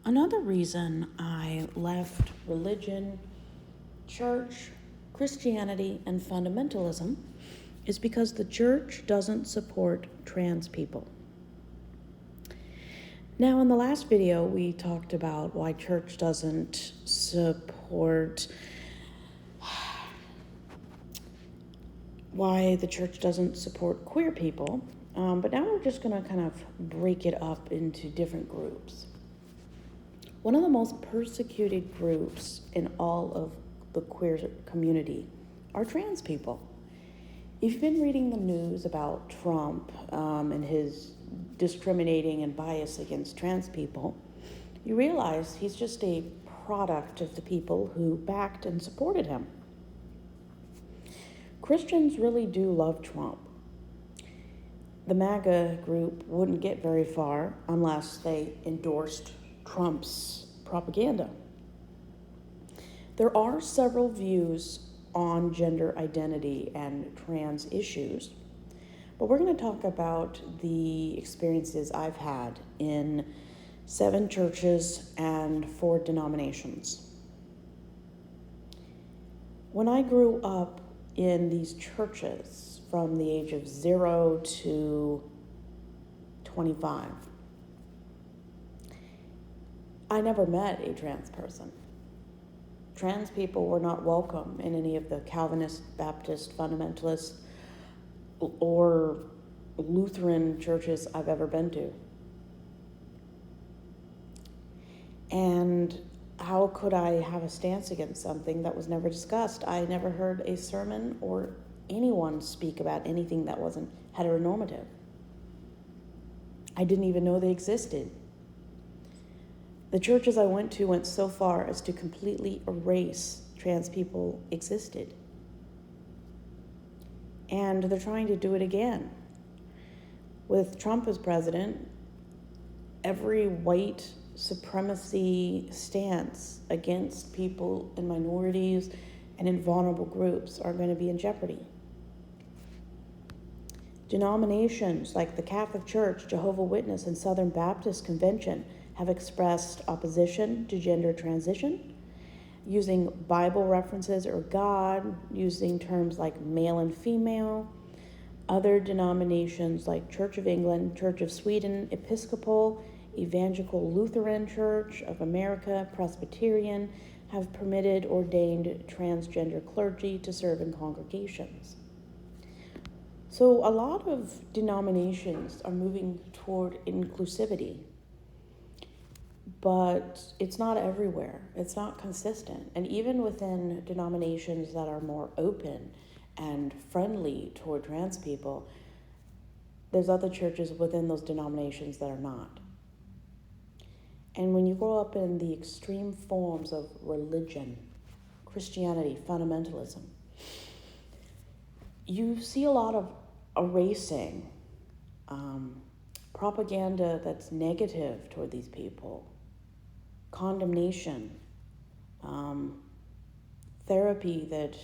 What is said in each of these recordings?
Another reason I left religion, church, Christianity, and fundamentalism is because the church doesn't support trans people. Now, in the last video, we talked about why church doesn't support, why the church doesn't support queer people, but now we're just going to kind of break it up into different groups. One of the most persecuted groups in all of the queer community are trans people. If you've been reading the news about Trump and his discriminating and bias against trans people, you realize he's just a product of the people who backed and supported him. Christians really do love Trump. The MAGA group wouldn't get very far unless they endorsed Trump's propaganda. There are several views on gender identity and trans issues, but we're going to talk about the experiences I've had in 7 churches and 4 denominations. When I grew up in these churches from the age of 0 to 25, I never met a trans person. Trans people were not welcome in any of the Calvinist, Baptist, fundamentalist, or Lutheran churches I've ever been to. And how could I have a stance against something that was never discussed? I never heard a sermon or anyone speak about anything that wasn't heteronormative. I didn't even know they existed. The churches I went to went so far as to completely erase trans people existed. And they're trying to do it again. With Trump as president, every white supremacy stance against people and minorities and in vulnerable groups are going to be in jeopardy. Denominations like the Catholic Church, Jehovah's Witness, and Southern Baptist Convention have expressed opposition to gender transition, using Bible references or God, using terms like male and female. Other denominations like Church of England, Church of Sweden, Episcopal, Evangelical Lutheran Church of America, Presbyterian, have permitted ordained transgender clergy to serve in congregations. So a lot of denominations are moving toward inclusivity, but it's not everywhere. It's not consistent. And even within denominations that are more open and friendly toward trans people, there's other churches within those denominations that are not. And when you grow up in the extreme forms of religion, Christianity, fundamentalism, you see a lot of erasing, propaganda that's negative toward these people, condemnation, therapy that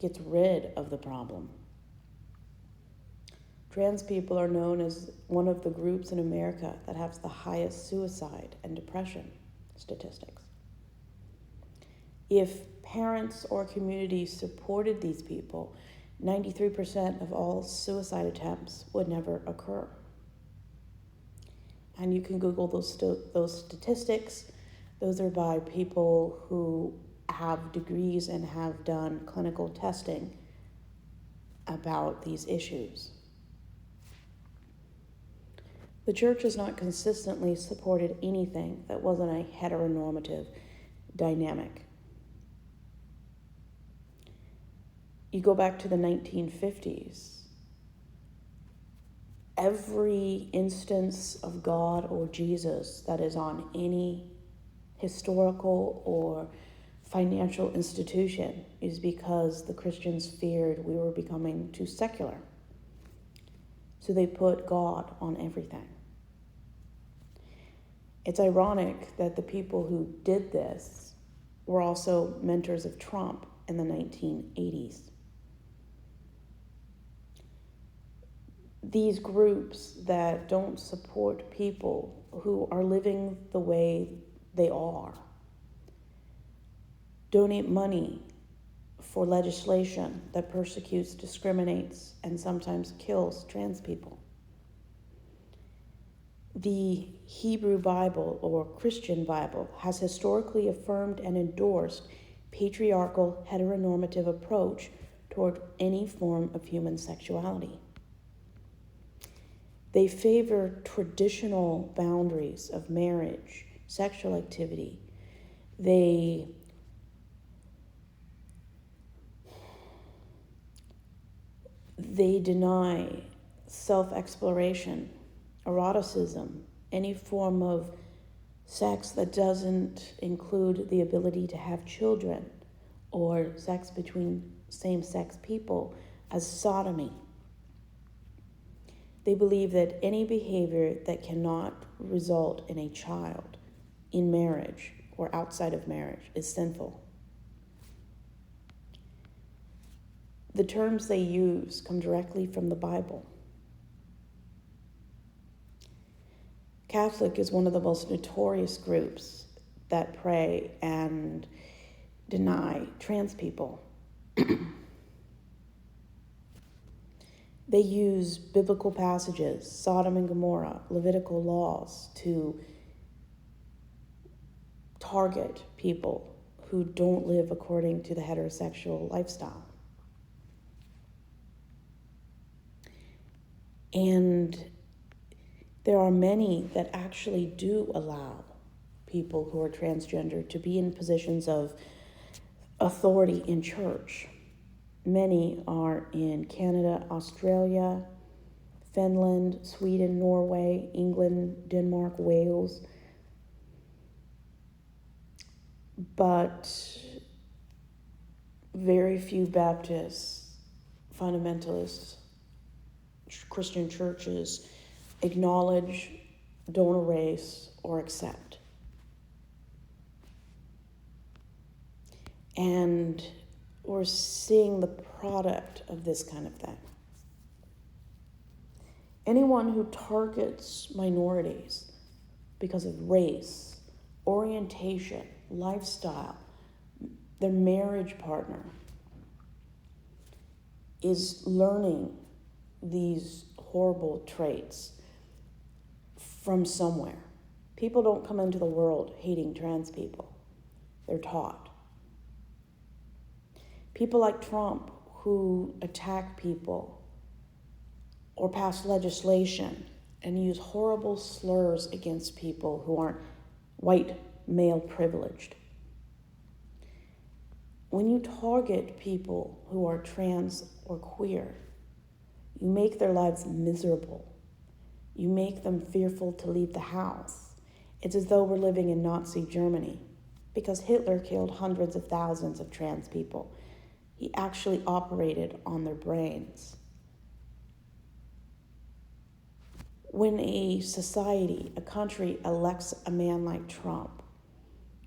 gets rid of the problem. Trans people are known as one of the groups in America that has the highest suicide and depression statistics. If parents or communities supported these people, 93% of all suicide attempts would never occur. And you can Google those statistics. Those are by people who have degrees and have done clinical testing about these issues. The church has not consistently supported anything that wasn't a heteronormative dynamic. You go back to the 1950s, every instance of God or Jesus that is on any historical or financial institution is because the Christians feared we were becoming too secular. So they put God on everything. It's ironic that the people who did this were also mentors of Trump in the 1980s. These groups that don't support people who are living the way they are. Donate money for legislation that persecutes, discriminates, and sometimes kills trans people. The Hebrew Bible, or Christian Bible, has historically affirmed and endorsed patriarchal heteronormative approach toward any form of human sexuality. They favor traditional boundaries of marriage, sexual activity. They deny self-exploration, eroticism, any form of sex that doesn't include the ability to have children, or sex between same-sex people, as sodomy. They believe that any behavior that cannot result in a child in marriage or outside of marriage is sinful. The terms they use come directly from the Bible. Catholic is one of the most notorious groups that pray and deny trans people. They use biblical passages, Sodom and Gomorrah, Levitical laws, to target people who don't live according to the heterosexual lifestyle. And there are many that actually do allow people who are transgender to be in positions of authority in church. Many are in Canada, Australia, Finland, Sweden, Norway, England, Denmark, Wales. But very few Baptists, fundamentalists, Christian churches acknowledge, don't erase, or accept. And we're seeing the product of this kind of thing. Anyone who targets minorities because of race, orientation, lifestyle, their marriage partner, is learning these horrible traits from somewhere. People don't come into the world hating trans people. They're taught. People like Trump, who attack people or pass legislation and use horrible slurs against people who aren't white, male privileged. When you target people who are trans or queer, you make their lives miserable. You make them fearful to leave the house. It's as though we're living in Nazi Germany, because Hitler killed hundreds of thousands of trans people. He actually operated on their brains. When a society, a country, elects a man like Trump,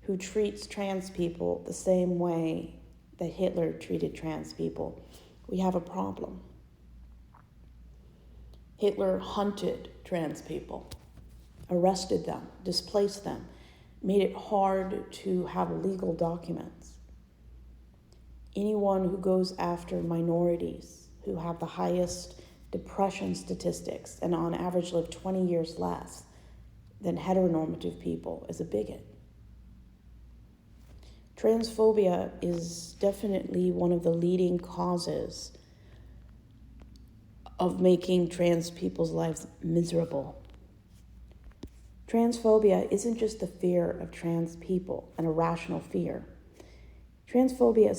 who treats trans people the same way that Hitler treated trans people, we have a problem. Hitler hunted trans people, arrested them, displaced them, made it hard to have legal documents. Anyone who goes after minorities, who have the highest depression statistics and on average live 20 years less than heteronormative people, is a bigot. Transphobia is definitely one of the leading causes of making trans people's lives miserable. Transphobia isn't just the fear of trans people, an irrational fear. Transphobia is